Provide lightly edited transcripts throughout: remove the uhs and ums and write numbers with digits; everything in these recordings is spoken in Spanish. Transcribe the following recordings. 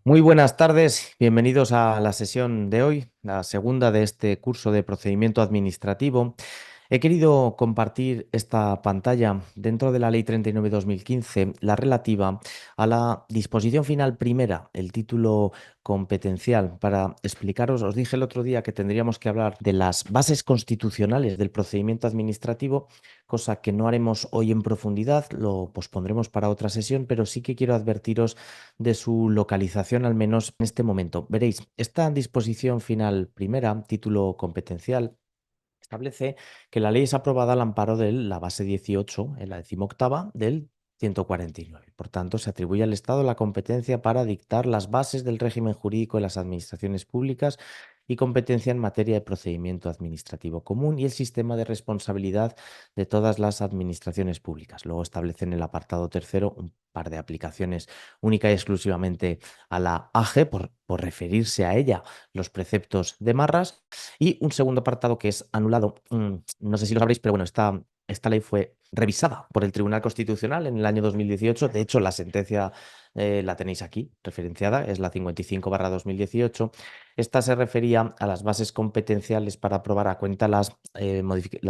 Muy buenas tardes, bienvenidos a la sesión de hoy, la segunda de este curso de procedimiento administrativo. He querido compartir esta pantalla dentro de la Ley 39/2015, la relativa a la disposición final primera, el título competencial. Para explicaros, os dije el otro día que tendríamos que hablar de las bases constitucionales del procedimiento administrativo, cosa que no haremos hoy en profundidad, lo pospondremos para otra sesión, pero sí que quiero advertiros de su localización, al menos en este momento. Veréis, esta disposición final primera, título competencial, establece que la ley es aprobada al amparo de la base 18, en la 18ª del 149. Por tanto, se atribuye al Estado la competencia para dictar las bases del régimen jurídico de las administraciones públicas y competencia en materia de procedimiento administrativo común y el sistema de responsabilidad de todas las administraciones públicas. Luego establece en el apartado tercero un par de aplicaciones única y exclusivamente a la AG, por referirse a ella, los preceptos de Marras, y un segundo apartado que es anulado. No sé si lo sabréis, pero bueno, esta ley fue revisada por el Tribunal Constitucional en el año 2018. De hecho, la sentencia la tenéis aquí, referenciada, es la 55/2018. Esta se refería a las bases competenciales para aprobar a cuenta las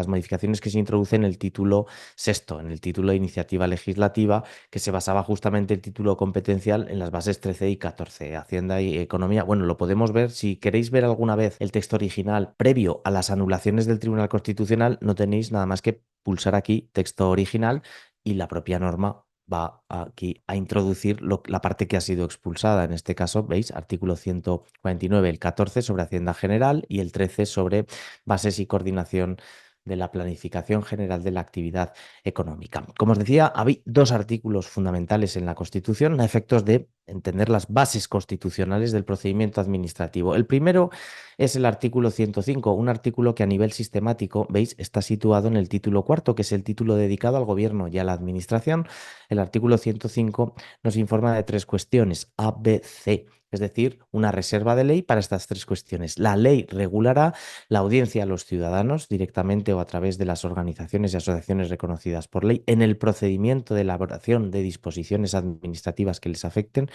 modificaciones que se introducen en el título sexto, en el título de iniciativa legislativa, que se basaba justamente el título competencial en las bases 13 y 14, Hacienda y Economía. Bueno, lo podemos ver. Si queréis ver alguna vez el texto original previo a las anulaciones del Tribunal Constitucional, no tenéis nada más que pulsar aquí texto original y la propia norma va aquí a introducir la parte que ha sido expulsada. En este caso, veis, artículo 149, el 14 sobre Hacienda General y el 13 sobre bases y coordinación de la planificación general de la actividad económica. Como os decía, hay dos artículos fundamentales en la Constitución a efectos de entender las bases constitucionales del procedimiento administrativo. El primero es el artículo 105, un artículo que a nivel sistemático, veis, está situado en el título cuarto, que es el título dedicado al gobierno y a la administración. El artículo 105 nos informa de tres cuestiones, A, B, C. Es decir, una reserva de ley para estas tres cuestiones. La ley regulará la audiencia a los ciudadanos directamente o a través de las organizaciones y asociaciones reconocidas por ley en el procedimiento de elaboración de disposiciones administrativas que les afecten.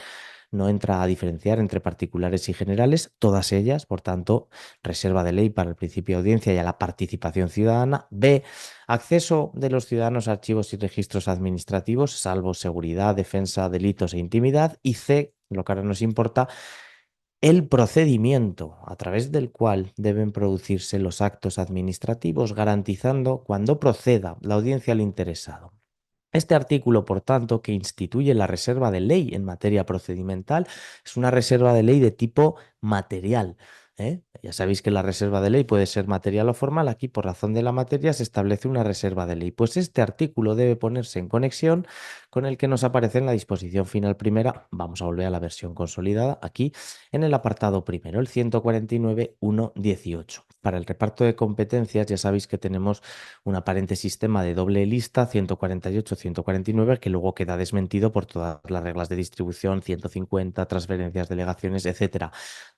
No entra a diferenciar entre particulares y generales, todas ellas, por tanto, reserva de ley para el principio de audiencia y a la participación ciudadana. B, acceso de los ciudadanos a archivos y registros administrativos, salvo seguridad, defensa, delitos e intimidad. Y C, lo que ahora nos importa, el procedimiento a través del cual deben producirse los actos administrativos, garantizando cuando proceda la audiencia al interesado. Este artículo, por tanto, que instituye la reserva de ley en materia procedimental, es una reserva de ley de tipo material. Ya sabéis que la reserva de ley puede ser material o formal. Aquí, por razón de la materia, se establece una reserva de ley. Pues este artículo debe ponerse en conexión con el que nos aparece en la disposición final primera. Vamos a volver a la versión consolidada aquí en el apartado primero, el 149.1.18. Para el reparto de competencias, ya sabéis que tenemos un aparente sistema de doble lista, 148-149, que luego queda desmentido por todas las reglas de distribución, 150, transferencias, delegaciones, etcétera.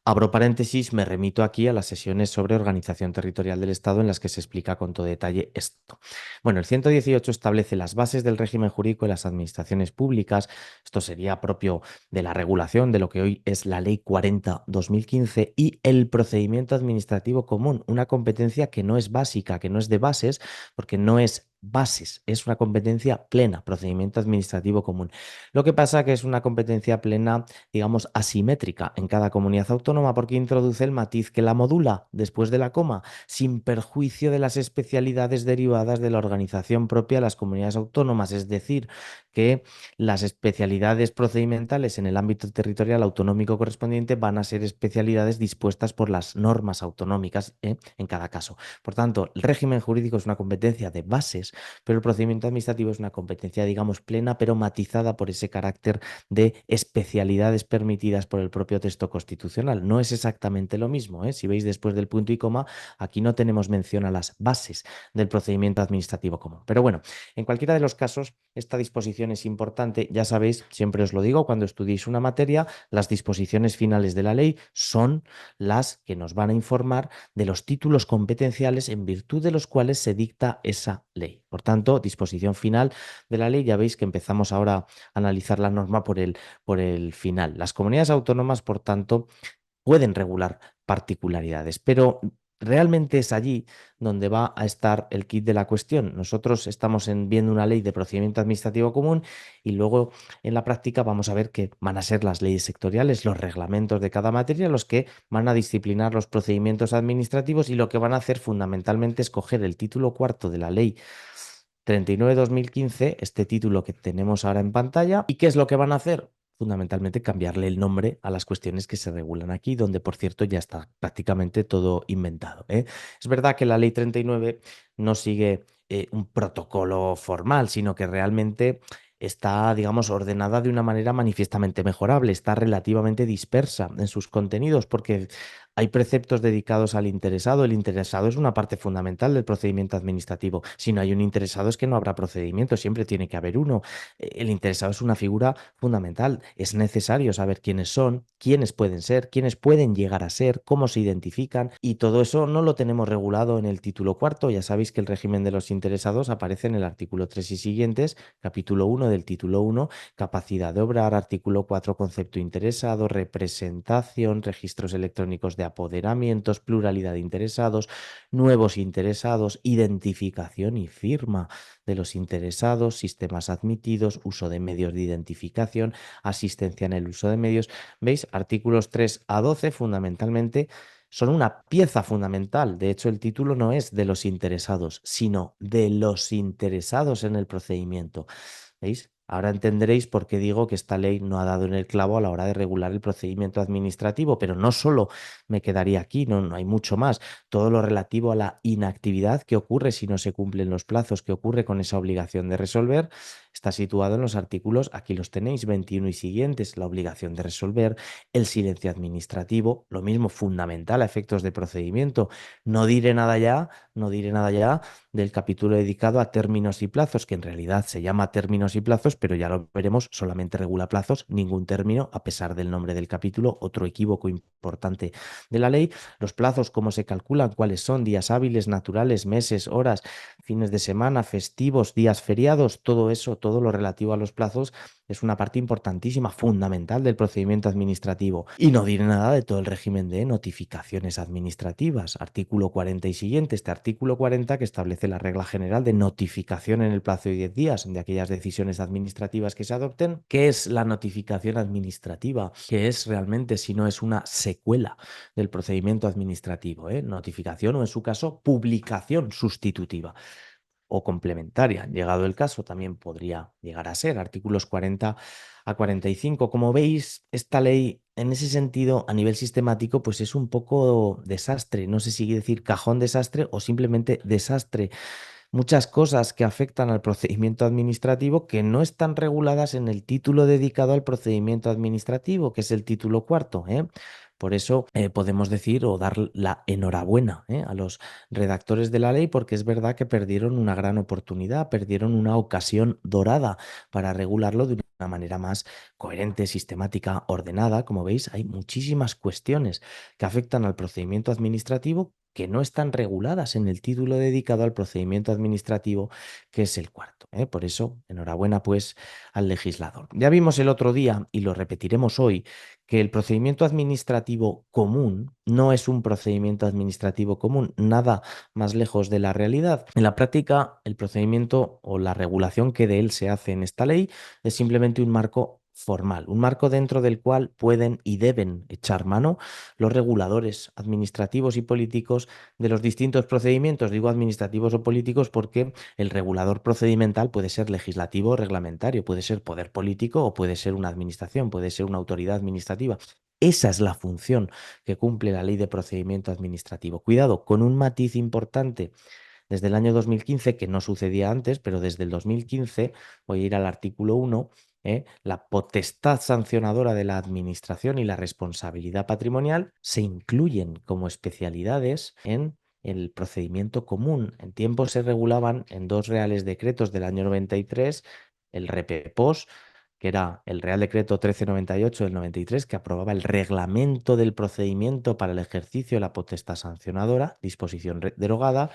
Abro paréntesis, me remito aquí a las sesiones sobre organización territorial del Estado en las que se explica con todo detalle esto. Bueno, el 118 establece las bases del régimen jurídico de las administraciones públicas. Esto sería propio de la regulación de lo que hoy es la Ley 40/2015 y el procedimiento administrativo común, una competencia que no es básica, que no es de bases, porque no es bases, es una competencia plena, procedimiento administrativo común. Lo que pasa que es una competencia plena, digamos, asimétrica en cada comunidad autónoma porque introduce el matiz que la modula después de la coma, sin perjuicio de las especialidades derivadas de la organización propia de las comunidades autónomas, es decir, que las especialidades procedimentales en el ámbito territorial autonómico correspondiente van a ser especialidades dispuestas por las normas autonómicas, en cada caso. Por tanto, el régimen jurídico es una competencia de bases, pero el procedimiento administrativo es una competencia, digamos, plena, pero matizada por ese carácter de especialidades permitidas por el propio texto constitucional. No es exactamente lo mismo, ¿eh? Si veis después del punto y coma, aquí no tenemos mención a las bases del procedimiento administrativo común. Pero bueno, en cualquiera de los casos, esta disposición es importante. Ya sabéis, siempre os lo digo, cuando estudiéis una materia, las disposiciones finales de la ley son las que nos van a informar de los títulos competenciales en virtud de los cuales se dicta esa ley. Por tanto, disposición final de la ley, ya veis que empezamos ahora a analizar la norma por el final. Las comunidades autónomas, por tanto, pueden regular particularidades, pero realmente es allí donde va a estar el kit de la cuestión. Nosotros estamos viendo una ley de procedimiento administrativo común y luego en la práctica vamos a ver que van a ser las leyes sectoriales, los reglamentos de cada materia, los que van a disciplinar los procedimientos administrativos y lo que van a hacer fundamentalmente es coger el título cuarto de la ley 39/2015, este título que tenemos ahora en pantalla. ¿Y qué es lo que van a hacer? Fundamentalmente cambiarle el nombre a las cuestiones que se regulan aquí, donde por cierto ya está prácticamente todo inventado, ¿eh? Es verdad que la ley 39 no sigue un protocolo formal, sino que realmente está, digamos, ordenada de una manera manifiestamente mejorable, está relativamente dispersa en sus contenidos, porque hay preceptos dedicados al interesado. El interesado es una parte fundamental del procedimiento administrativo. Si no hay un interesado es que no habrá procedimiento, siempre tiene que haber uno. El interesado es una figura fundamental. Es necesario saber quiénes son, quiénes pueden ser, quiénes pueden llegar a ser, cómo se identifican y todo eso no lo tenemos regulado en el título cuarto. Ya sabéis que el régimen de los interesados aparece en el artículo 3 y siguientes, capítulo 1 del título 1, capacidad de obrar, artículo 4, concepto interesado, representación, registros electrónicos de apoderamientos, pluralidad de interesados, nuevos interesados, identificación y firma de los interesados, sistemas admitidos, uso de medios de identificación, asistencia en el uso de medios. ¿Veis? Artículos 3 a 12 fundamentalmente son una pieza fundamental. De hecho, el título no es de los interesados, sino de los interesados en el procedimiento. ¿Veis? Ahora entenderéis por qué digo que esta ley no ha dado en el clavo a la hora de regular el procedimiento administrativo, pero no solo me quedaría aquí, no hay mucho más. Todo lo relativo a la inactividad que ocurre si no se cumplen los plazos, que ocurre con esa obligación de resolver, está situado en los artículos, aquí los tenéis, 21 y siguientes, la obligación de resolver, el silencio administrativo, lo mismo fundamental a efectos de procedimiento. No diré nada ya, no diré nada ya del capítulo dedicado a términos y plazos, que en realidad se llama términos y plazos, pero ya lo veremos, solamente regula plazos, ningún término, a pesar del nombre del capítulo, otro equívoco importante de la ley. Los plazos, cómo se calculan, cuáles son, días hábiles, naturales, meses, horas, fines de semana, festivos, días feriados, todo eso, todo lo relativo a los plazos es una parte importantísima, fundamental del procedimiento administrativo. Y no diré nada de todo el régimen de notificaciones administrativas, artículo 40 y siguiente. Este artículo 40 que establece la regla general de notificación en el plazo de 10 días de aquellas decisiones administrativas que se adopten. ¿Qué es la notificación administrativa? ¿Qué es realmente si no es una secuela del procedimiento administrativo? Notificación o, en su caso, publicación sustitutiva o complementaria. Llegado el caso, también podría llegar a ser artículos 40 a 45. Como veis, esta ley, en ese sentido, a nivel sistemático, pues es un poco desastre. No sé si decir cajón desastre o simplemente desastre. Muchas cosas que afectan al procedimiento administrativo que no están reguladas en el título dedicado al procedimiento administrativo, que es el título cuarto, ¿eh? Por eso podemos decir o dar la enhorabuena a los redactores de la ley, porque es verdad que perdieron una gran oportunidad, perdieron una ocasión dorada para regularlo de una manera más coherente, sistemática, ordenada. Como veis, hay muchísimas cuestiones que afectan al procedimiento administrativo que no están reguladas en el título dedicado al procedimiento administrativo, que es el cuarto, ¿eh? Por eso, enhorabuena pues al legislador. Ya vimos el otro día, y lo repetiremos hoy, que el procedimiento administrativo común no es un procedimiento administrativo común, nada más lejos de la realidad. En la práctica, el procedimiento o la regulación que de él se hace en esta ley es simplemente un marco formal, un marco dentro del cual pueden y deben echar mano los reguladores administrativos y políticos de los distintos procedimientos. Digo administrativos o políticos porque el regulador procedimental puede ser legislativo o reglamentario, puede ser poder político o puede ser una administración, puede ser una autoridad administrativa. Esa es la función que cumple la ley de procedimiento administrativo. Cuidado, con un matiz importante. Desde el año 2015, que no sucedía antes, pero desde el 2015, voy a ir al artículo 1, la potestad sancionadora de la administración y la responsabilidad patrimonial se incluyen como especialidades en el procedimiento común. En tiempo se regulaban en dos reales decretos del año 93, el REPEPOS, que era el Real Decreto 1398 del 93, que aprobaba el reglamento del procedimiento para el ejercicio de la potestad sancionadora, disposición derogada,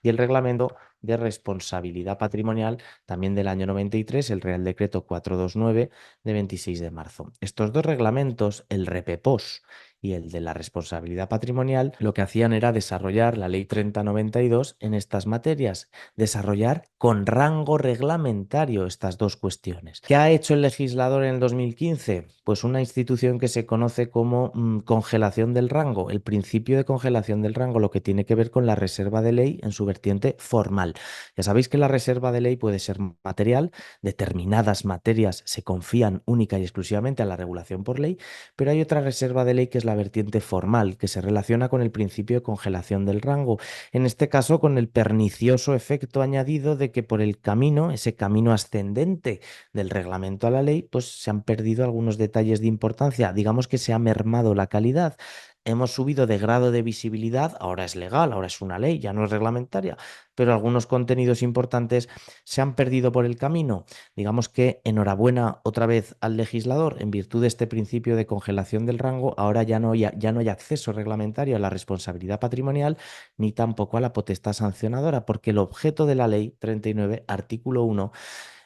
y el reglamento de responsabilidad patrimonial también del año 93, el Real Decreto 429 de 26 de marzo. Estos dos reglamentos, el REPEPOS y el de la responsabilidad patrimonial, lo que hacían era desarrollar la Ley 3092 en estas materias, desarrollar con rango reglamentario estas dos cuestiones. ¿Qué ha hecho el legislador en el 2015? Pues una institución que se conoce como congelación del rango, el principio de congelación del rango, lo que tiene que ver con la reserva de ley en su vertiente formal. Ya sabéis que la reserva de ley puede ser material, determinadas materias se confían única y exclusivamente a la regulación por ley, pero hay otra reserva de ley que es la vertiente formal, que se relaciona con el principio de congelación del rango, en este caso con el pernicioso efecto añadido de que por el camino, ese camino ascendente del reglamento a la ley, pues se han perdido algunos detalles de importancia, digamos que se ha mermado la calidad. Hemos subido de grado de visibilidad, ahora es legal, ahora es una ley, ya no es reglamentaria, pero algunos contenidos importantes se han perdido por el camino. Digamos que enhorabuena otra vez al legislador, en virtud de este principio de congelación del rango, ahora ya no hay acceso reglamentario a la responsabilidad patrimonial ni tampoco a la potestad sancionadora, porque el objeto de la ley 39, artículo 1,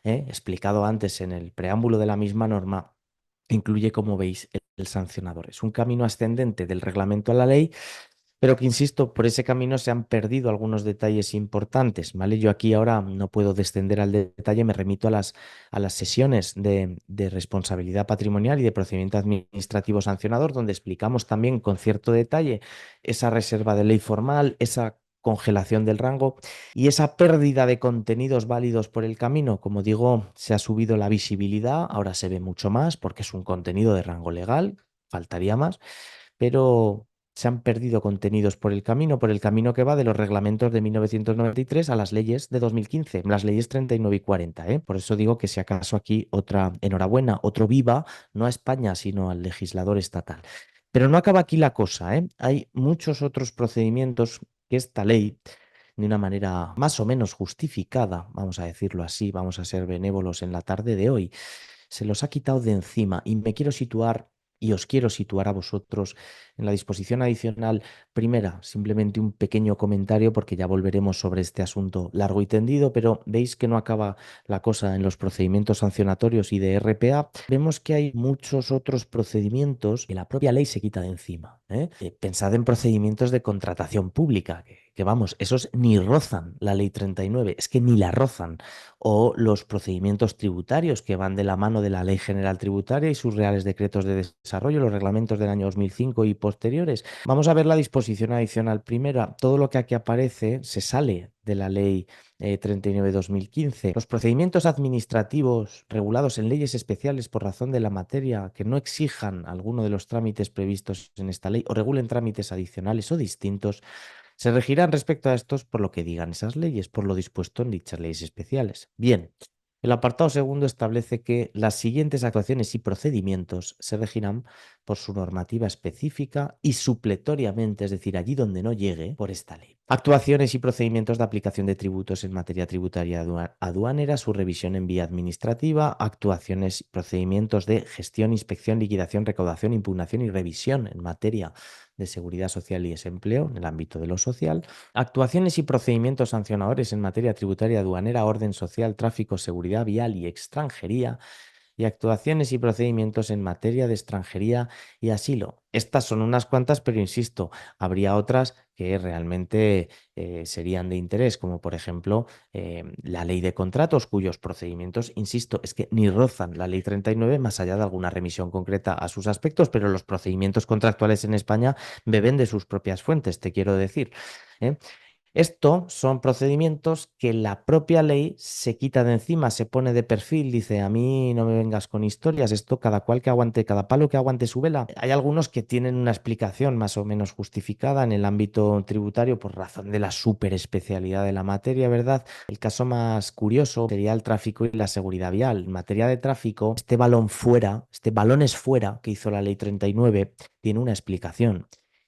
explicado antes en el preámbulo de la misma norma, incluye, como veis, el sancionador. Es un camino ascendente del reglamento a la ley, pero que, insisto, por ese camino se han perdido algunos detalles importantes, ¿vale? Yo aquí ahora no puedo descender al detalle, me remito a las sesiones de responsabilidad patrimonial y de procedimiento administrativo sancionador, donde explicamos también con cierto detalle esa reserva de ley formal, esa congelación del rango y esa pérdida de contenidos válidos por el camino. Como digo, se ha subido la visibilidad, ahora se ve mucho más porque es un contenido de rango legal, faltaría más, pero se han perdido contenidos por el camino que va de los reglamentos de 1993 a las leyes de 2015, las leyes 39 y 40, ¿eh? Por eso digo que si acaso aquí otra enhorabuena, otro viva, no a España, sino al legislador estatal. Pero no acaba aquí la cosa, ¿eh? Hay muchos otros procedimientos que esta ley, de una manera más o menos justificada, vamos a decirlo así, vamos a ser benévolos en la tarde de hoy, se los ha quitado de encima y me quiero situar y os quiero situar a vosotros en la disposición adicional primera. Simplemente un pequeño comentario porque ya volveremos sobre este asunto largo y tendido, pero veis que no acaba la cosa en los procedimientos sancionatorios y de RPA. Vemos que hay muchos otros procedimientos que la propia ley se quita de encima, ¿eh? Pensad en procedimientos de contratación pública, que vamos, esos ni rozan la ley 39, es que ni la rozan, o los procedimientos tributarios que van de la mano de la Ley General Tributaria y sus reales decretos de desarrollo, los reglamentos del año 2005 y posteriores. Vamos a ver la disposición adicional primera. Todo lo que aquí aparece se sale de la Ley 39/2015. Los procedimientos administrativos regulados en leyes especiales por razón de la materia que no exijan alguno de los trámites previstos en esta ley o regulen trámites adicionales o distintos se regirán respecto a estos por lo que digan esas leyes, por lo dispuesto en dichas leyes especiales. Bien, el apartado segundo establece que las siguientes actuaciones y procedimientos se regirán por su normativa específica y supletoriamente, es decir, allí donde no llegue, por esta ley. Actuaciones y procedimientos de aplicación de tributos en materia tributaria aduanera, su revisión en vía administrativa, actuaciones y procedimientos de gestión, inspección, liquidación, recaudación, impugnación y revisión en materia de seguridad social y desempleo en el ámbito de lo social, actuaciones y procedimientos sancionadores en materia tributaria aduanera, orden social, tráfico, seguridad vial y extranjería, y actuaciones y procedimientos en materia de extranjería y asilo. Estas son unas cuantas, pero insisto, habría otras que realmente serían de interés, como por ejemplo la ley de contratos, cuyos procedimientos, insisto, es que ni rozan la ley 39 más allá de alguna remisión concreta a sus aspectos, pero los procedimientos contractuales en España beben de sus propias fuentes, te quiero decir. ¿Eh? Esto son procedimientos que la propia ley se quita de encima, se pone de perfil, dice, a mí no me vengas con historias, esto cada cual que aguante, cada palo que aguante su vela. Hay algunos que tienen una explicación más o menos justificada en el ámbito tributario por razón de la superespecialidad de la materia, ¿verdad? El caso más curioso sería el tráfico y la seguridad vial. En materia de tráfico, este balón es fuera, que hizo la ley 39, tiene una explicación.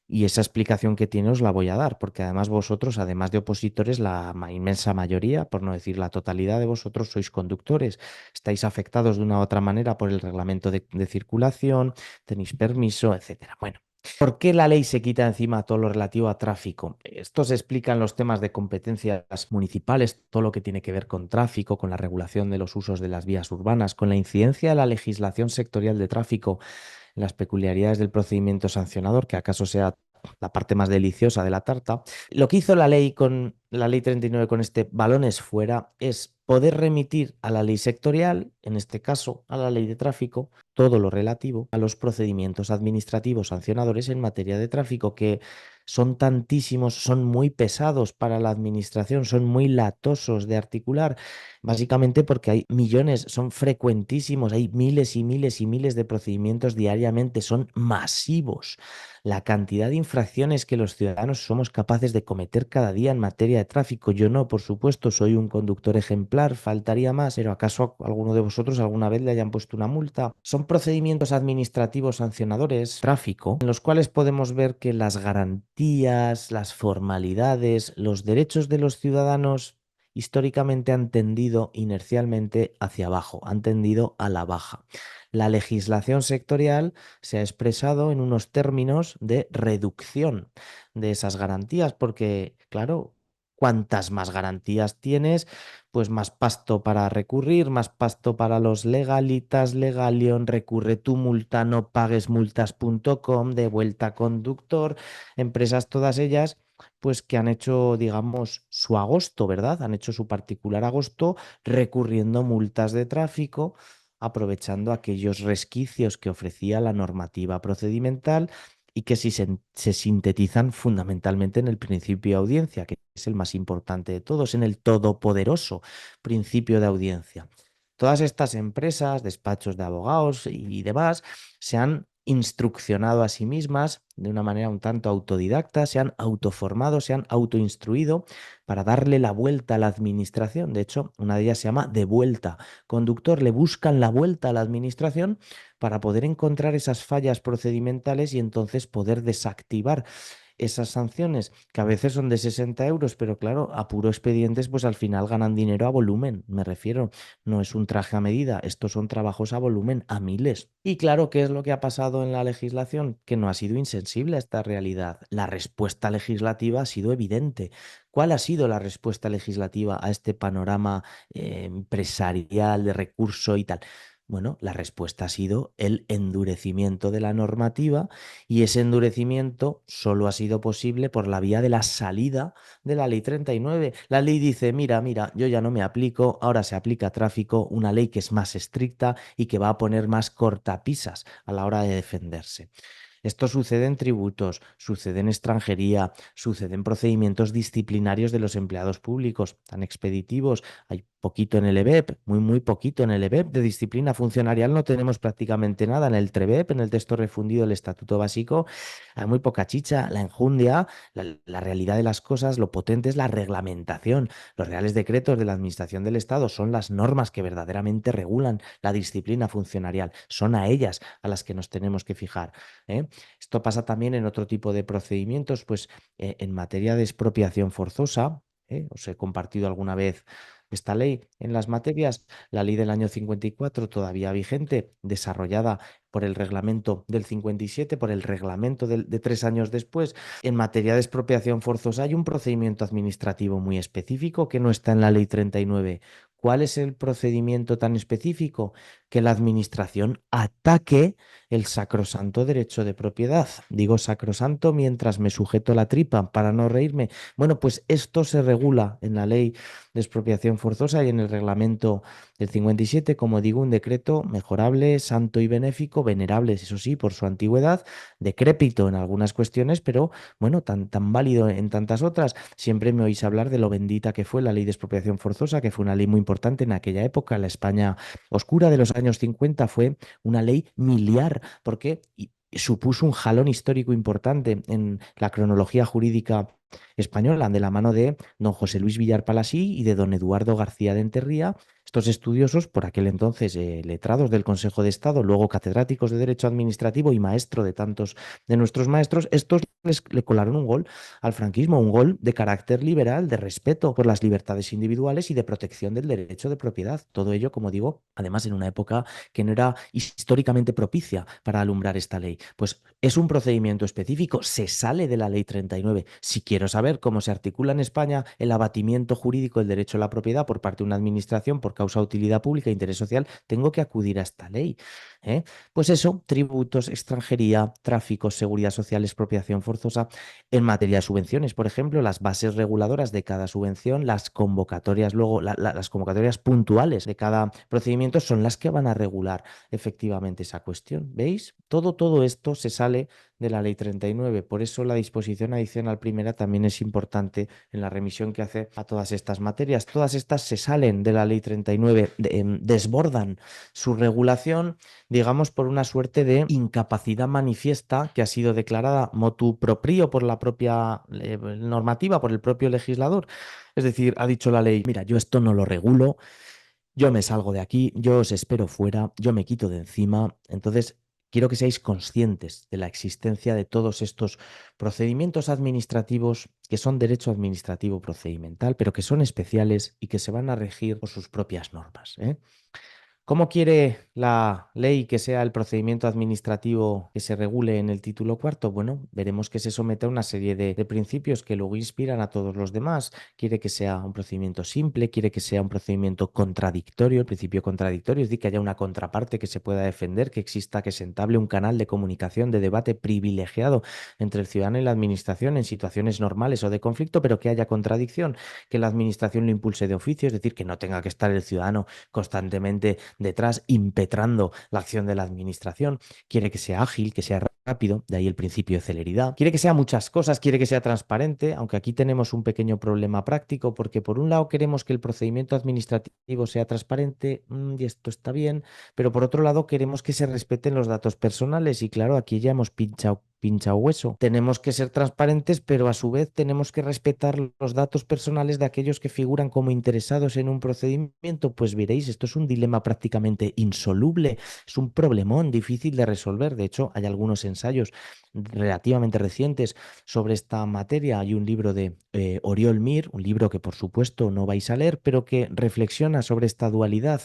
Y esa explicación que tiene os la voy a dar, porque además vosotros, además de opositores, la inmensa mayoría, por no decir la totalidad de vosotros, sois conductores. Estáis afectados de una u otra manera por el reglamento de circulación, tenéis permiso, etcétera. Bueno. ¿Por qué la ley se quita encima todo lo relativo a tráfico? Esto se explica en los temas de competencias municipales, todo lo que tiene que ver con tráfico, con la regulación de los usos de las vías urbanas, con la incidencia de la legislación sectorial de tráfico, las peculiaridades del procedimiento sancionador, que acaso sea la parte más deliciosa de la tarta. Lo que hizo la ley con la ley 39 con este balones fuera es poder remitir a la ley sectorial, en este caso a la ley de tráfico, todo lo relativo a los procedimientos administrativos sancionadores en materia de tráfico, que son tantísimos, son muy pesados para la administración, son muy latosos de articular, básicamente porque hay millones, son frecuentísimos, hay miles y miles y miles de procedimientos diariamente, son masivos. La cantidad de infracciones que los ciudadanos somos capaces de cometer cada día en materia de tráfico. Yo no, por supuesto, soy un conductor ejemplar, faltaría más, pero ¿acaso a alguno de vosotros alguna vez le hayan puesto una multa? Son procedimientos administrativos sancionadores, tráfico, en los cuales podemos ver que las garantías, las formalidades, los derechos de los ciudadanos históricamente han tendido inercialmente hacia abajo, han tendido a la baja. La legislación sectorial se ha expresado en unos términos de reducción de esas garantías, porque, claro, cuantas más garantías tienes, pues más pasto para recurrir, más pasto para los legalitas, legalion, recurre tu multa, no pagues multas.com, de vuelta conductor, empresas todas ellas pues que han hecho, digamos, su agosto, ¿verdad? Han hecho su particular agosto recurriendo multas de tráfico, aprovechando aquellos resquicios que ofrecía la normativa procedimental y que se sintetizan fundamentalmente en el principio de audiencia, que es el más importante de todos, en el todopoderoso principio de audiencia. Todas estas empresas, despachos de abogados y demás, se han instruccionado a sí mismas de una manera un tanto autodidacta, se han autoformado, se han autoinstruido para darle la vuelta a la administración. De hecho, una de ellas se llama De Vuelta Conductor. Le buscan la vuelta a la administración para poder encontrar esas fallas procedimentales y entonces poder desactivar esas sanciones, que a veces son de 60 euros, pero claro, a puro expedientes, pues al final ganan dinero a volumen, me refiero. No es un traje a medida, estos son trabajos a volumen, a miles. Y claro, ¿qué es lo que ha pasado en la legislación? Que no ha sido insensible a esta realidad. La respuesta legislativa ha sido evidente. ¿Cuál ha sido la respuesta legislativa a este panorama empresarial de recurso y tal? Bueno, la respuesta ha sido el endurecimiento de la normativa y ese endurecimiento solo ha sido posible por la vía de la salida de la ley 39. La ley dice, mira, yo ya no me aplico, ahora se aplica tráfico, una ley que es más estricta y que va a poner más cortapisas a la hora de defenderse. Esto sucede en tributos, sucede en extranjería, sucede en procedimientos disciplinarios de los empleados públicos, tan expeditivos. Hay poquito en el EBEP, muy poquito en el EBEP. De disciplina funcionarial no tenemos prácticamente nada. En el TREBEP, en el texto refundido del Estatuto Básico, hay muy poca chicha. La enjundia, la realidad de las cosas, lo potente es la reglamentación. Los reales decretos de la Administración del Estado son las normas que verdaderamente regulan la disciplina funcionarial. Son a ellas a las que nos tenemos que fijar, ¿eh? Esto pasa también en otro tipo de procedimientos, pues en materia de expropiación forzosa. Os he compartido alguna vez esta ley en las materias, la ley del año 54 todavía vigente, desarrollada por el reglamento del 57, por el reglamento de 3 años después. En materia de expropiación forzosa hay un procedimiento administrativo muy específico que no está en la ley 39. ¿Cuál es el procedimiento tan específico? Que la administración ataque el sacrosanto derecho de propiedad. Digo sacrosanto mientras me sujeto la tripa para no reírme. Bueno, pues esto se regula en la ley de expropiación forzosa y en el reglamento del 57, como digo, un decreto mejorable, santo y benéfico, venerable, eso sí, por su antigüedad, decrépito en algunas cuestiones, pero bueno, tan válido en tantas otras. Siempre me oís hablar de lo bendita que fue la ley de expropiación forzosa, que fue una ley muy importante en aquella época. La España oscura de los años 50 fue una ley miliar, porque supuso un jalón histórico importante en la cronología jurídica española, de la mano de don José Luis Villar Palasí y de don Eduardo García de Enterría, Estos estudiosos, por aquel entonces letrados del Consejo de Estado, luego catedráticos de Derecho Administrativo y maestro de tantos de nuestros maestros, estos le colaron un gol al franquismo, un gol de carácter liberal, de respeto por las libertades individuales y de protección del derecho de propiedad. Todo ello, como digo, además en una época que no era históricamente propicia para alumbrar esta ley. Pues es un procedimiento específico, se sale de la ley 39. Si quiero saber cómo se articula en España el abatimiento jurídico del derecho a la propiedad por parte de una administración por causa de utilidad pública e interés social, tengo que acudir a esta ley. ¿Eh? Pues eso, tributos, extranjería, tráfico, seguridad social, expropiación forzosa. En materia de subvenciones, por ejemplo, las bases reguladoras de cada subvención, las convocatorias, luego las convocatorias puntuales de cada procedimiento son las que van a regular efectivamente esa cuestión. ¿Veis? Todo esto se sale de la ley 39. Por eso la disposición adicional primera también es importante en la remisión que hace a todas estas materias. Todas estas se salen de la ley 39, desbordan su regulación, digamos, por una suerte de incapacidad manifiesta que ha sido declarada motu proprio por la propia normativa, por el propio legislador. Es decir, ha dicho la ley, mira, yo esto no lo regulo, yo me salgo de aquí, yo os espero fuera, yo me quito de encima. Entonces, quiero que seáis conscientes de la existencia de todos estos procedimientos administrativos que son derecho administrativo procedimental, pero que son especiales y que se van a regir por sus propias normas, ¿eh? ¿Cómo quiere la ley que sea el procedimiento administrativo que se regule en el título cuarto? Bueno, veremos que se somete a una serie de principios que luego inspiran a todos los demás. Quiere que sea un procedimiento simple, quiere que sea un procedimiento contradictorio, el principio contradictorio, es decir, que haya una contraparte que se pueda defender, que exista, que se entable un canal de comunicación, de debate privilegiado entre el ciudadano y la administración en situaciones normales o de conflicto, pero que haya contradicción, que la administración lo impulse de oficio, es decir, que no tenga que estar el ciudadano constantemente detrás impetrando la acción de la administración. Quiere que sea ágil, que sea rápido, de ahí el principio de celeridad. Quiere que sea muchas cosas, quiere que sea transparente, aunque aquí tenemos un pequeño problema práctico, porque por un lado queremos que el procedimiento administrativo sea transparente, y esto está bien, pero por otro lado queremos que se respeten los datos personales y claro, aquí ya hemos pincha hueso. Tenemos que ser transparentes, pero a su vez tenemos que respetar los datos personales de aquellos que figuran como interesados en un procedimiento. Pues veréis, esto es un dilema prácticamente insoluble, es un problemón difícil de resolver. De hecho, hay algunos ensayos relativamente recientes sobre esta materia. Hay un libro de Oriol Mir, un libro que por supuesto no vais a leer, pero que reflexiona sobre esta dualidad.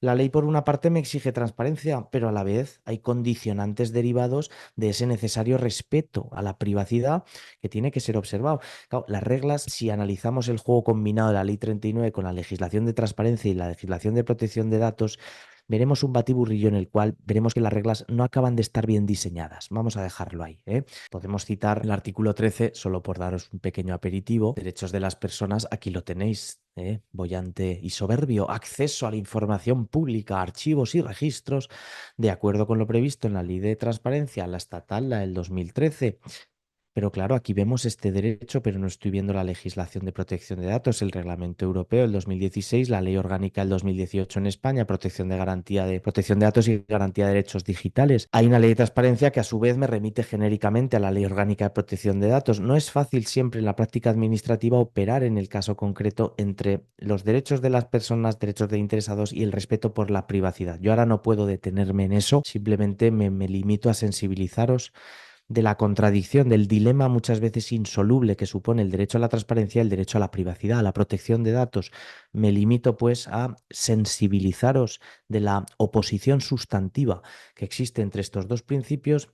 La ley, por una parte, me exige transparencia, pero a la vez hay condicionantes derivados de ese necesario respeto a la privacidad que tiene que ser observado. Claro, las reglas, si analizamos el juego combinado de la ley 39 con la legislación de transparencia y la legislación de protección de datos, veremos un batiburrillo en el cual veremos que las reglas no acaban de estar bien diseñadas. Vamos a dejarlo ahí, ¿eh? Podemos citar el artículo 13, solo por daros un pequeño aperitivo. Derechos de las personas, aquí lo tenéis, boyante y soberbio. Acceso a la información pública, archivos y registros, de acuerdo con lo previsto en la Ley de Transparencia, la estatal, la del 2013. Pero claro, aquí vemos este derecho, pero no estoy viendo la legislación de protección de datos, el Reglamento Europeo del 2016, la Ley Orgánica del 2018 en España, protección de datos y garantía de derechos digitales. Hay una ley de transparencia que a su vez me remite genéricamente a la Ley Orgánica de Protección de Datos. No es fácil siempre en la práctica administrativa operar en el caso concreto entre los derechos de las personas, derechos de interesados y el respeto por la privacidad. Yo ahora no puedo detenerme en eso, simplemente me limito a sensibilizaros de la contradicción, del dilema muchas veces insoluble que supone el derecho a la transparencia y el derecho a la privacidad, a la protección de datos. Me limito pues a sensibilizaros de la oposición sustantiva que existe entre estos dos principios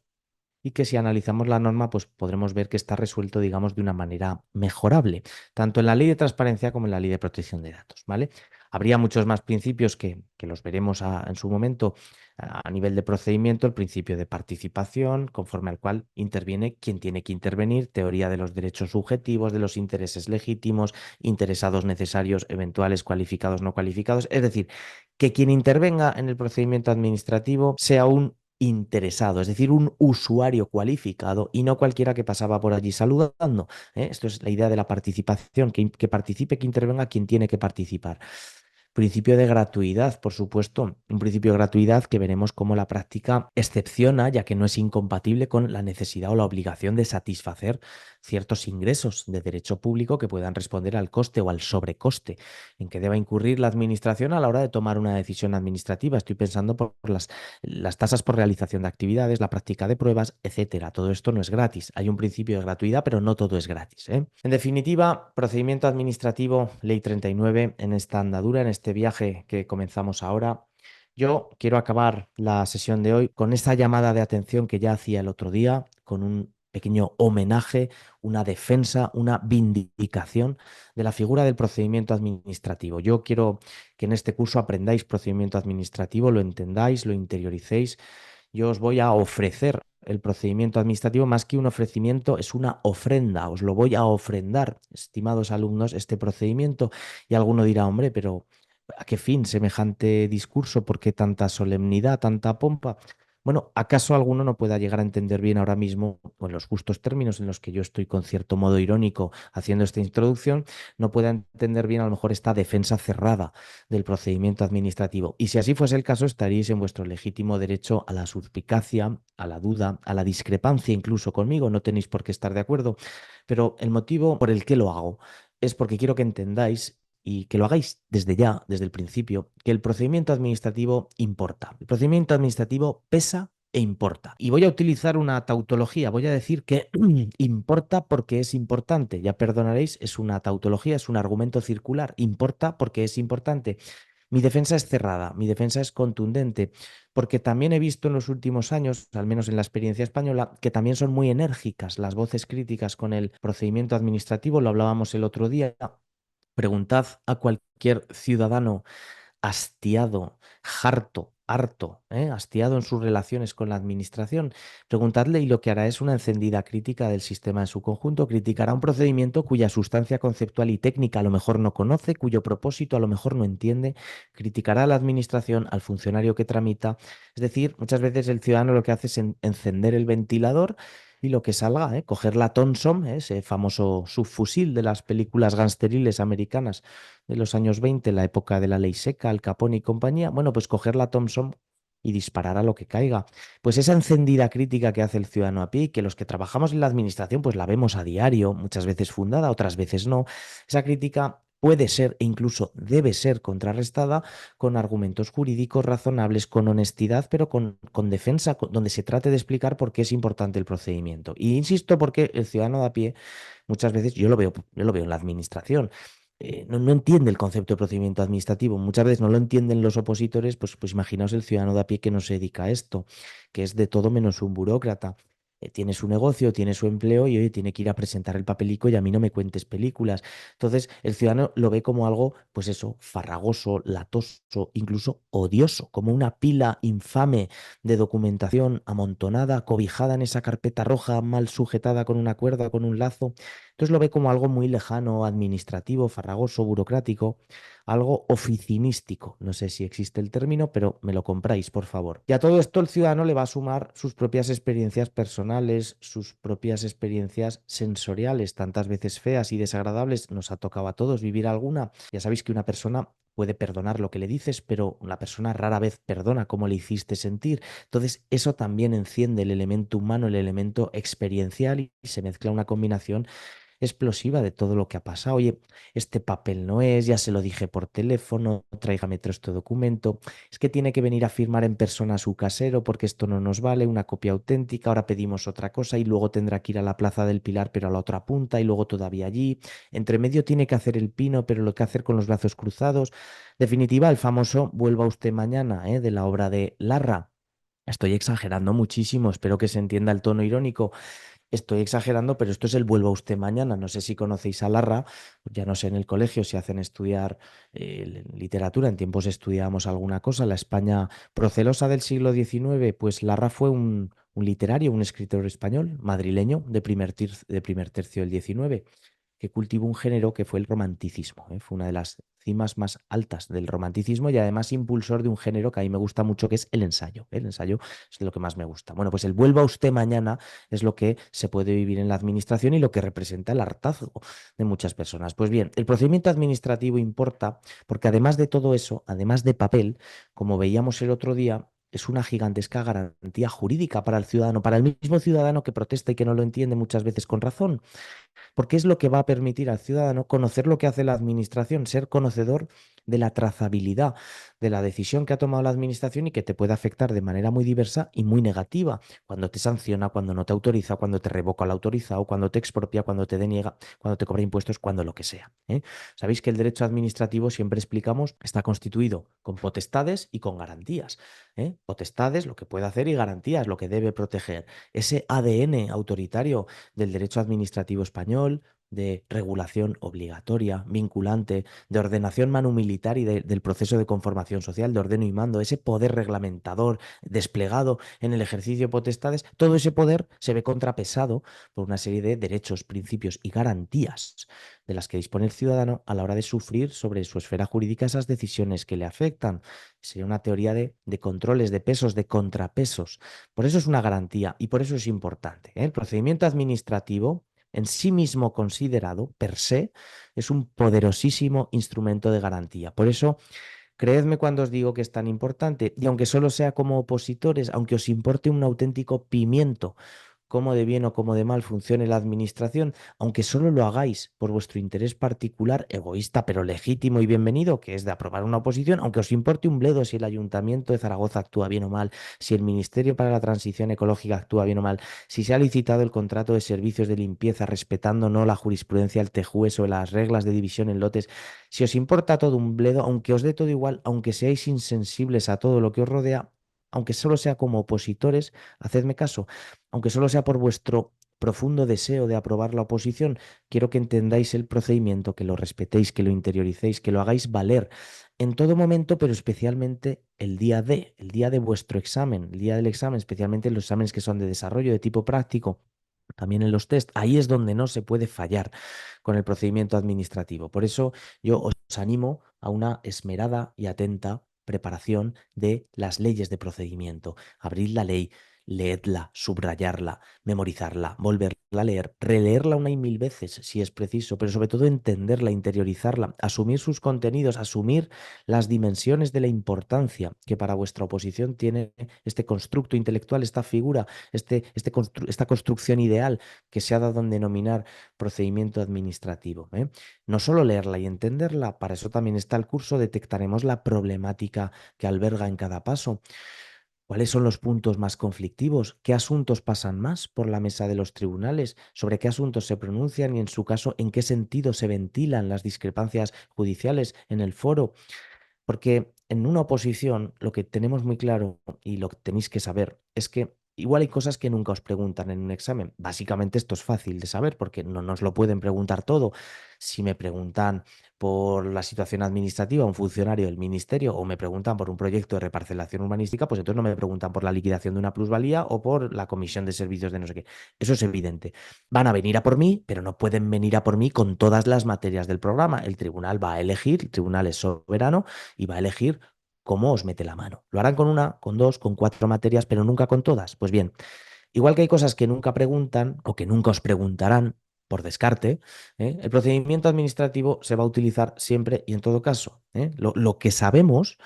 y que si analizamos la norma, pues podremos ver que está resuelto, digamos, de una manera mejorable, tanto en la ley de transparencia como en la ley de protección de datos, ¿vale? Habría muchos más principios que los veremos en su momento a nivel de procedimiento, el principio de participación, conforme al cual interviene quien tiene que intervenir, teoría de los derechos subjetivos, de los intereses legítimos, interesados necesarios, eventuales, cualificados, no cualificados, es decir, que quien intervenga en el procedimiento administrativo sea un interesado, es decir, un usuario cualificado y no cualquiera que pasaba por allí saludando, ¿eh? Esto es la idea de la participación, que participe, que intervenga quien tiene que participar. Principio de gratuidad, por supuesto, un principio de gratuidad que veremos cómo la práctica excepciona, ya que no es incompatible con la necesidad o la obligación de satisfacer ciertos ingresos de derecho público que puedan responder al coste o al sobrecoste en que deba incurrir la administración a la hora de tomar una decisión administrativa. Estoy pensando por las tasas por realización de actividades, la práctica de pruebas, etcétera. Todo esto no es gratis. Hay un principio de gratuidad, pero no todo es gratis, ¿eh? En definitiva, procedimiento administrativo, Ley 39, en esta andadura, en este viaje que comenzamos ahora. Yo quiero acabar la sesión de hoy con esta llamada de atención que ya hacía el otro día, con un pequeño homenaje, una defensa, una vindicación de la figura del procedimiento administrativo. Yo quiero que en este curso aprendáis procedimiento administrativo, lo entendáis, lo interioricéis. Yo os voy a ofrecer el procedimiento administrativo, más que un ofrecimiento, es una ofrenda. Os lo voy a ofrendar, estimados alumnos, este procedimiento. Y alguno dirá, hombre, pero ¿a qué fin semejante discurso? ¿Por qué tanta solemnidad, tanta pompa? Bueno, ¿acaso alguno no pueda llegar a entender bien ahora mismo, o en los justos términos en los que yo estoy con cierto modo irónico haciendo esta introducción, no pueda entender bien a lo mejor esta defensa cerrada del procedimiento administrativo? Y si así fuese el caso, estaríais en vuestro legítimo derecho a la suspicacia, a la duda, a la discrepancia incluso conmigo. No tenéis por qué estar de acuerdo, pero el motivo por el que lo hago es porque quiero que entendáis y que lo hagáis desde ya, desde el principio, que el procedimiento administrativo importa. El procedimiento administrativo pesa e importa. Y voy a utilizar una tautología, voy a decir que importa porque es importante. Ya perdonaréis, es una tautología, es un argumento circular. Importa porque es importante. Mi defensa es cerrada, mi defensa es contundente, porque también he visto en los últimos años, al menos en la experiencia española, que también son muy enérgicas las voces críticas con el procedimiento administrativo. Lo hablábamos el otro día. Preguntad a cualquier ciudadano hastiado, harto, hastiado en sus relaciones con la administración. Preguntadle y lo que hará es una encendida crítica del sistema en su conjunto. Criticará un procedimiento cuya sustancia conceptual y técnica a lo mejor no conoce, cuyo propósito a lo mejor no entiende. Criticará a la administración, al funcionario que tramita. Es decir, muchas veces el ciudadano lo que hace es encender el ventilador y lo que salga, coger la Thompson, ese famoso subfusil de las películas gangsteriles americanas de los años 20, la época de la ley seca, Al Capone y compañía, bueno, pues coger la Thompson y disparar a lo que caiga. Pues esa encendida crítica que hace el ciudadano a pie, y que los que trabajamos en la administración, pues la vemos a diario, muchas veces fundada, otras veces no, esa crítica puede ser e incluso debe ser contrarrestada con argumentos jurídicos razonables, con honestidad, pero con defensa, donde se trate de explicar por qué es importante el procedimiento. Y insisto, porque el ciudadano de a pie, muchas veces, yo lo veo en la administración, no entiende el concepto de procedimiento administrativo. Muchas veces no lo entienden los opositores, pues imaginaos el ciudadano de a pie que no se dedica a esto, que es de todo menos un burócrata. Tiene su negocio, tiene su empleo y oye, tiene que ir a presentar el papelico y a mí no me cuentes películas. Entonces, el ciudadano lo ve como algo, pues eso, farragoso, latoso, incluso odioso, como una pila infame de documentación amontonada, cobijada en esa carpeta roja, mal sujetada con una cuerda, con un lazo. Entonces lo ve como algo muy lejano, administrativo, farragoso, burocrático, algo oficinístico. No sé si existe el término, pero me lo compráis, por favor. Y a todo esto el ciudadano le va a sumar sus propias experiencias personales, sus propias experiencias sensoriales, tantas veces feas y desagradables. Nos ha tocado a todos vivir alguna. Ya sabéis que una persona puede perdonar lo que le dices, pero la persona rara vez perdona cómo le hiciste sentir. Entonces, eso también enciende el elemento humano, el elemento experiencial y se mezcla una combinación explosiva de todo lo que ha pasado. Oye, este papel no es, ya se lo dije por teléfono, tráigame otro este documento, es que tiene que venir a firmar en persona a su casero porque esto no nos vale, una copia auténtica, ahora pedimos otra cosa y luego tendrá que ir a la Plaza del Pilar pero a la otra punta y luego todavía allí. Entre medio tiene que hacer el pino, pero lo que hacer con los brazos cruzados. Definitiva, el famoso vuelva usted mañana, de la obra de Larra. Estoy exagerando muchísimo, espero que se entienda el tono irónico. Estoy exagerando, pero esto es el vuelva usted mañana. No sé si conocéis a Larra, ya no sé en el colegio si hacen estudiar literatura, en tiempos estudiábamos alguna cosa, la España procelosa del siglo XIX, pues Larra fue un literario, un escritor español, madrileño, de primer tercio del XIX, que cultivó un género que fue el romanticismo. Fue una de las cimas más altas del romanticismo y además impulsor de un género que a mí me gusta mucho, que es el ensayo. El ensayo es lo que más me gusta. Bueno, pues el vuelva usted mañana es lo que se puede vivir en la administración y lo que representa el hartazgo de muchas personas. Pues bien, el procedimiento administrativo importa porque además de todo eso, además de papel, como veíamos el otro día, es una gigantesca garantía jurídica para el ciudadano, para el mismo ciudadano que protesta y que no lo entiende muchas veces con razón, porque es lo que va a permitir al ciudadano conocer lo que hace la administración, ser conocedor de la trazabilidad de la decisión que ha tomado la administración y que te puede afectar de manera muy diversa y muy negativa, cuando te sanciona, cuando no te autoriza, cuando te revoca el autorizado, cuando te expropia, cuando te deniega, cuando te cobra impuestos, cuando lo que sea. ¿Eh? Sabéis que el derecho administrativo, siempre explicamos, está constituido con potestades y con garantías. ¿Eh? Potestades, lo que puede hacer, y garantías, lo que debe proteger. Ese ADN autoritario del derecho administrativo español, de regulación obligatoria, vinculante, de ordenación manu militar y del proceso de conformación social, de ordeno y mando, ese poder reglamentador desplegado en el ejercicio de potestades, todo ese poder se ve contrapesado por una serie de derechos, principios y garantías de las que dispone el ciudadano a la hora de sufrir sobre su esfera jurídica esas decisiones que le afectan. Sería una teoría de controles, de pesos, de contrapesos. Por eso es una garantía y por eso es importante, ¿eh? El procedimiento administrativo en sí mismo considerado, per se, es un poderosísimo instrumento de garantía. Por eso, creedme cuando os digo que es tan importante, y aunque solo sea como opositores, aunque os importe un auténtico pimiento cómo de bien o cómo de mal funcione la administración, aunque solo lo hagáis por vuestro interés particular, egoísta pero legítimo y bienvenido, que es de aprobar una oposición, aunque os importe un bledo si el Ayuntamiento de Zaragoza actúa bien o mal, si el Ministerio para la Transición Ecológica actúa bien o mal, si se ha licitado el contrato de servicios de limpieza respetando no la jurisprudencia del TJUES o las reglas de división en lotes, si os importa todo un bledo, aunque os dé todo igual, aunque seáis insensibles a todo lo que os rodea, aunque solo sea como opositores, hacedme caso, aunque solo sea por vuestro profundo deseo de aprobar la oposición, quiero que entendáis el procedimiento, que lo respetéis, que lo interioricéis, que lo hagáis valer en todo momento, pero especialmente el día de vuestro examen, el día del examen, especialmente en los exámenes que son de desarrollo de tipo práctico. También en los test, ahí es donde no se puede fallar con el procedimiento administrativo. Por eso yo os animo a una esmerada y atenta preparación de las leyes de procedimiento. Abrid la ley, leedla, subrayarla, memorizarla, volverla a leer, releerla una y mil veces si es preciso, pero sobre todo entenderla, interiorizarla, asumir sus contenidos, asumir las dimensiones de la importancia que para vuestra oposición tiene este constructo intelectual, esta figura, esta construcción ideal que se ha dado en denominar procedimiento administrativo, ¿eh? No solo leerla y entenderla, para eso también está el curso, detectaremos la problemática que alberga en cada paso. ¿Cuáles son los puntos más conflictivos? ¿Qué asuntos pasan más por la mesa de los tribunales? ¿Sobre qué asuntos se pronuncian y, en su caso, en qué sentido se ventilan las discrepancias judiciales en el foro? Porque en una oposición lo que tenemos muy claro y lo que tenéis que saber es que igual hay cosas que nunca os preguntan en un examen. Básicamente esto es fácil de saber porque no nos lo pueden preguntar todo. Si me preguntan por la situación administrativa, un funcionario del ministerio, o me preguntan por un proyecto de reparcelación urbanística, pues entonces no me preguntan por la liquidación de una plusvalía o por la comisión de servicios de no sé qué. Eso es evidente. Van a venir a por mí, pero no pueden venir a por mí con todas las materias del programa. El tribunal va a elegir, el tribunal es soberano y va a elegir cómo os mete la mano. Lo harán con una, con dos, con cuatro materias, pero nunca con todas. Pues bien, igual que hay cosas que nunca preguntan o que nunca os preguntarán por descarte, el procedimiento administrativo se va a utilizar siempre y en todo caso. Lo que sabemos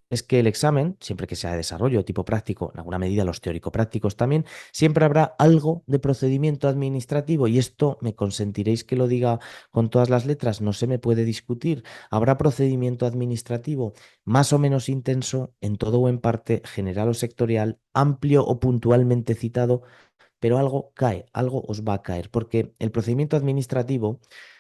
es que el examen, siempre que sea de desarrollo tipo práctico, en alguna medida los teórico-prácticos también, siempre habrá algo de procedimiento administrativo y esto me consentiréis que lo diga con todas las letras, no se me puede discutir. Habrá procedimiento administrativo más o menos intenso, en todo o en parte, general o sectorial, amplio o puntualmente citado, pero algo cae, algo os va a caer, porque el procedimiento administrativo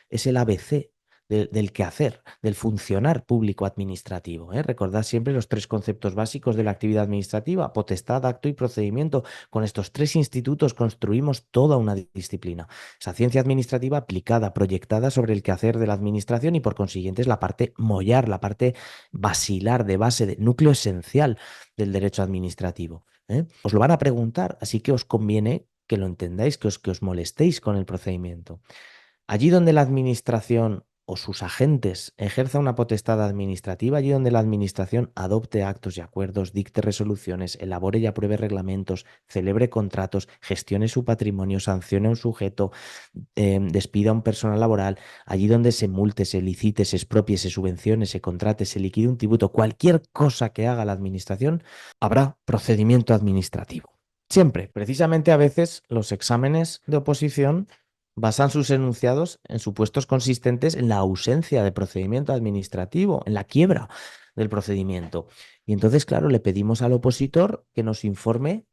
es el ABC del quehacer, del funcionar público administrativo. Recordad siempre los tres conceptos básicos de la actividad administrativa: potestad, acto y procedimiento. Con estos tres institutos construimos toda una disciplina. Esa ciencia administrativa aplicada, proyectada sobre el quehacer de la administración y por consiguiente es la parte mollar, la parte basilar, de base, de núcleo esencial del derecho administrativo. Os lo van a preguntar, así que os conviene que lo entendáis, que os molestéis con el procedimiento. Allí donde la administración o sus agentes ejerza una potestad administrativa allí donde la administración adopte actos y acuerdos, dicte resoluciones, elabore y apruebe reglamentos, celebre contratos, gestione su patrimonio, sancione a un sujeto, despida a un personal laboral, allí donde se multe, se licite, se expropie, se subvencione, se contrate, se liquide un tributo, cualquier cosa que haga la administración, habrá procedimiento administrativo. Siempre, precisamente a veces los exámenes de oposición basan sus enunciados en supuestos consistentes en la ausencia de procedimiento administrativo, en la quiebra del procedimiento. Y entonces, claro, le pedimos al opositor que nos informe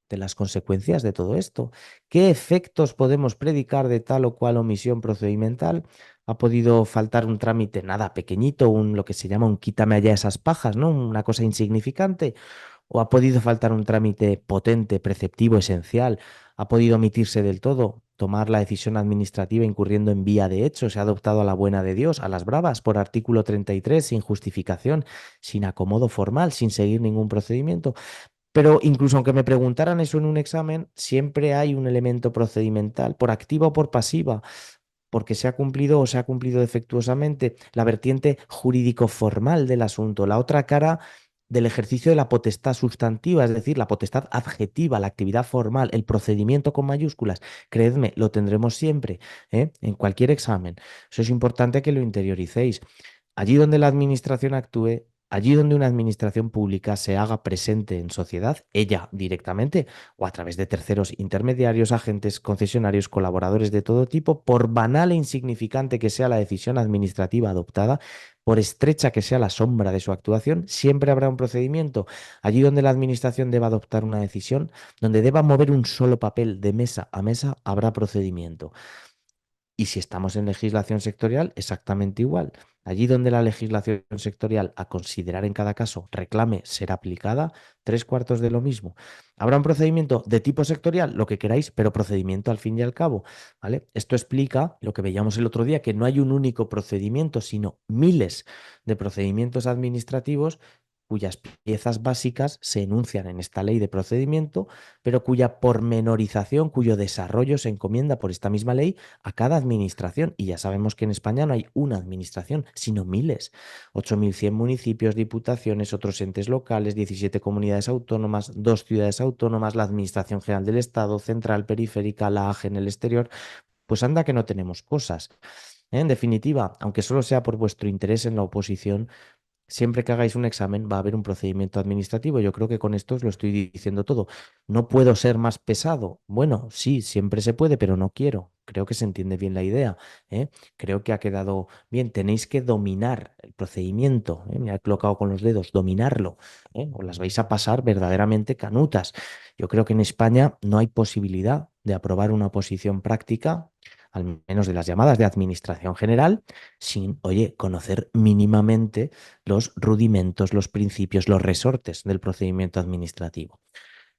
de las consecuencias de todo esto. ¿Qué efectos podemos predicar de tal o cual omisión procedimental? Ha podido faltar un trámite nada pequeñito, lo que se llama un quítame allá esas pajas, ¿no? Una cosa insignificante. ¿O ha podido faltar un trámite potente, preceptivo, esencial? ¿Ha podido omitirse del todo? Tomar la decisión administrativa incurriendo en vía de hecho, se ha adoptado a la buena de Dios, a las bravas, por artículo 33, sin justificación, sin acomodo formal, sin seguir ningún procedimiento. Pero incluso aunque me preguntaran eso en un examen, siempre hay un elemento procedimental, por activa o por pasiva, porque se ha cumplido o se ha cumplido defectuosamente la vertiente jurídico-formal del asunto, la otra cara del ejercicio de la potestad sustantiva, es decir, la potestad adjetiva, la actividad formal, el procedimiento con mayúsculas. Creedme, lo tendremos siempre, ¿eh? En cualquier examen. Eso es importante que lo interioricéis. Allí donde la administración actúe, allí donde una administración pública se haga presente en sociedad, ella directamente o a través de terceros intermediarios, agentes, concesionarios, colaboradores de todo tipo, por banal e insignificante que sea la decisión administrativa adoptada, por estrecha que sea la sombra de su actuación, siempre habrá un procedimiento. Allí donde la administración deba adoptar una decisión, donde deba mover un solo papel de mesa a mesa, habrá procedimiento. Y si estamos en legislación sectorial, exactamente igual. Allí donde la legislación sectorial a considerar en cada caso reclame ser aplicada, tres cuartos de lo mismo. Habrá un procedimiento de tipo sectorial, lo que queráis, pero procedimiento al fin y al cabo, ¿vale? Esto explica lo que veíamos el otro día, que no hay un único procedimiento, sino miles de procedimientos administrativos cuyas piezas básicas se enuncian en esta ley de procedimiento, pero cuya pormenorización, cuyo desarrollo se encomienda por esta misma ley a cada administración. Y ya sabemos que en España no hay una administración, sino miles. 8.100 municipios, diputaciones, otros entes locales, 17 comunidades autónomas, 2 ciudades autónomas, la Administración General del Estado, central, periférica, la AGE en el exterior. Pues anda que no tenemos cosas. En definitiva, aunque solo sea por vuestro interés en la oposición, siempre que hagáis un examen va a haber un procedimiento administrativo. Yo creo que con esto os lo estoy diciendo todo. ¿No puedo ser más pesado? Bueno, sí, siempre se puede, pero no quiero. Creo que se entiende bien la idea, ¿eh? Creo que ha quedado bien. Tenéis que dominar el procedimiento, ¿eh? Me he colocado con los dedos, dominarlo, ¿eh? O las vais a pasar verdaderamente canutas. Yo creo que en España no hay posibilidad de aprobar una oposición práctica, al menos de las llamadas de administración general, sin, oye, conocer mínimamente los rudimentos, los principios, los resortes del procedimiento administrativo.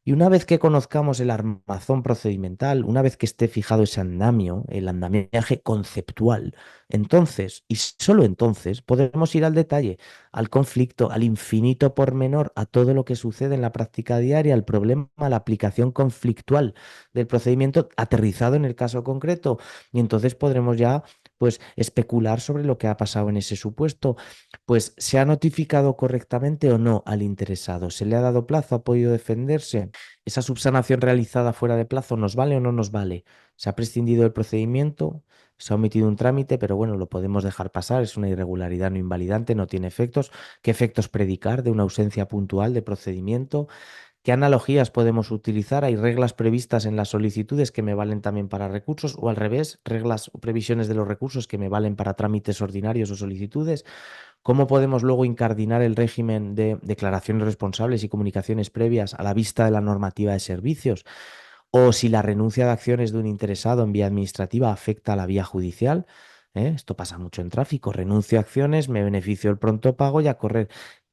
Y una vez que conozcamos el armazón procedimental, una vez que esté fijado ese andamio, el andamiaje conceptual, entonces, y solo entonces, podemos ir al detalle, al conflicto, al infinito pormenor, a todo lo que sucede en la práctica diaria, al problema, a la aplicación conflictual del procedimiento aterrizado en el caso concreto. Y entonces podremos ya, pues, especular sobre lo que ha pasado en ese supuesto. Pues, ¿se ha notificado correctamente o no al interesado? ¿Se le ha dado plazo? ¿Ha podido defenderse? ¿Esa subsanación realizada fuera de plazo nos vale o no nos vale? ¿Se ha prescindido del procedimiento? ¿Se ha omitido un trámite? Pero bueno, lo podemos dejar pasar, es una irregularidad no invalidante, no tiene efectos. ¿Qué efectos predicar de una ausencia puntual de procedimiento? ¿Qué analogías podemos utilizar? ¿Hay reglas previstas en las solicitudes que me valen también para recursos o al revés, reglas o previsiones de los recursos que me valen para trámites ordinarios o solicitudes? ¿Cómo podemos luego incardinar el régimen de declaraciones responsables y comunicaciones previas a la vista de la normativa de servicios? O si la renuncia de acciones de un interesado en vía administrativa afecta a la vía judicial. Esto pasa mucho en tráfico. Renuncio a acciones, me beneficio del pronto pago y a correr.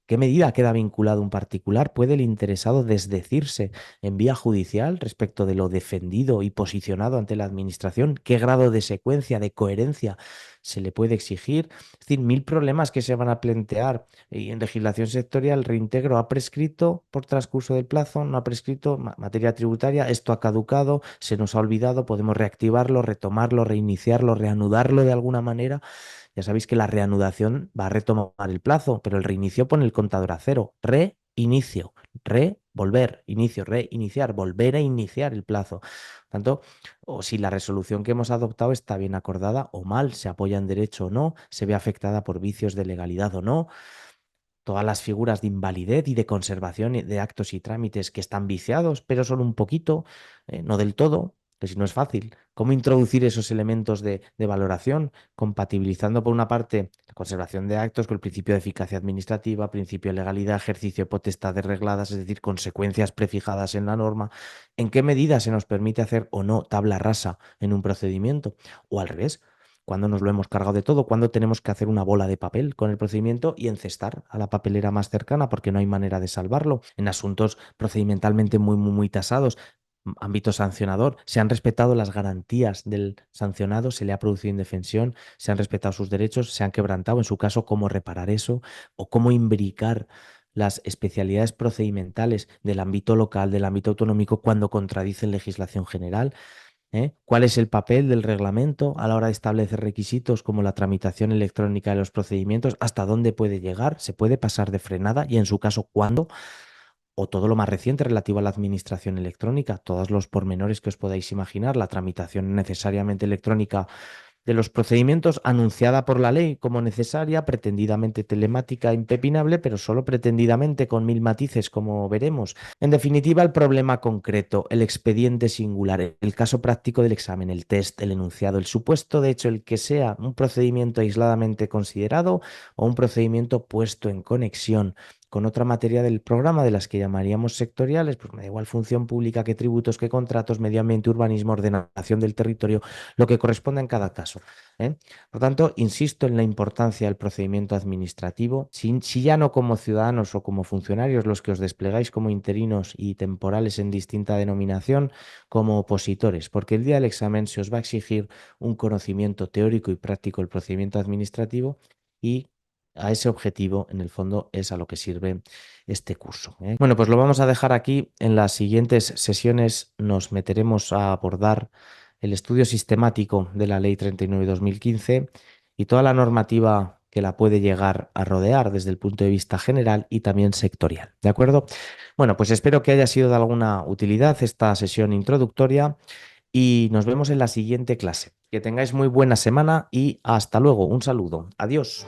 ¿Qué medida queda vinculado un particular? ¿Puede el interesado desdecirse en vía judicial respecto de lo defendido y posicionado ante la administración? ¿Qué grado de secuencia, de coherencia se le puede exigir? Es decir, mil problemas que se van a plantear. Y en legislación sectorial, reintegro, ¿ha prescrito por transcurso del plazo? ¿No ha prescrito? Materia tributaria, esto ha caducado, se nos ha olvidado, podemos reactivarlo, retomarlo, reiniciarlo, reanudarlo de alguna manera. Ya sabéis que la reanudación va a retomar el plazo, pero el reinicio pone el contador a cero. Reinicio, volver, inicio, reiniciar, volver a iniciar el plazo. Por tanto, o si la resolución que hemos adoptado está bien acordada o mal, se apoya en derecho o no, se ve afectada por vicios de legalidad o no, todas las figuras de invalidez y de conservación de actos y trámites que están viciados, pero solo un poquito, no del todo, que si no es fácil. ¿Cómo introducir esos elementos de valoración, compatibilizando por una parte la conservación de actos con el principio de eficacia administrativa, principio de legalidad, ejercicio de potestades regladas, es decir, consecuencias prefijadas en la norma? ¿En qué medida se nos permite hacer o no tabla rasa en un procedimiento? O al revés, cuando nos lo hemos cargado de todo, cuando tenemos que hacer una bola de papel con el procedimiento y encestar a la papelera más cercana porque no hay manera de salvarlo. En asuntos procedimentalmente muy tasados, ámbito sancionador, se han respetado las garantías del sancionado, se le ha producido indefensión, se han respetado sus derechos, se han quebrantado, en su caso, cómo reparar eso o cómo imbricar las especialidades procedimentales del ámbito local, del ámbito autonómico, cuando contradicen legislación general. ¿Cuál es el papel del reglamento a la hora de establecer requisitos como la tramitación electrónica de los procedimientos? ¿Hasta dónde puede llegar? ¿Se puede pasar de frenada? Y en su caso, ¿cuándo? O todo lo más reciente relativo a la administración electrónica, todos los pormenores que os podáis imaginar, la tramitación necesariamente electrónica de los procedimientos anunciada por la ley como necesaria, pretendidamente telemática, impepinable, pero solo pretendidamente con mil matices, como veremos. En definitiva, el problema concreto, el expediente singular, el caso práctico del examen, el test, el enunciado, el supuesto, de hecho, el que sea un procedimiento aisladamente considerado o un procedimiento puesto en conexión con otra materia del programa de las que llamaríamos sectoriales, pues me da igual función pública, que tributos, que contratos, medio ambiente, urbanismo, ordenación del territorio, lo que corresponda en cada caso. ¿eh? Por tanto, insisto en la importancia del procedimiento administrativo. Si ya no como ciudadanos o como funcionarios los que os desplegáis como interinos y temporales en distinta denominación, como opositores, porque el día del examen se os va a exigir un conocimiento teórico y práctico del procedimiento administrativo y a ese objetivo, en el fondo, es a lo que sirve este curso. Bueno, pues lo vamos a dejar aquí. En las siguientes sesiones nos meteremos a abordar el estudio sistemático de la Ley 39/2015 y toda la normativa que la puede llegar a rodear desde el punto de vista general y también sectorial. ¿De acuerdo? Bueno, pues espero que haya sido de alguna utilidad esta sesión introductoria y nos vemos en la siguiente clase. Que tengáis muy buena semana y hasta luego. Un saludo. Adiós.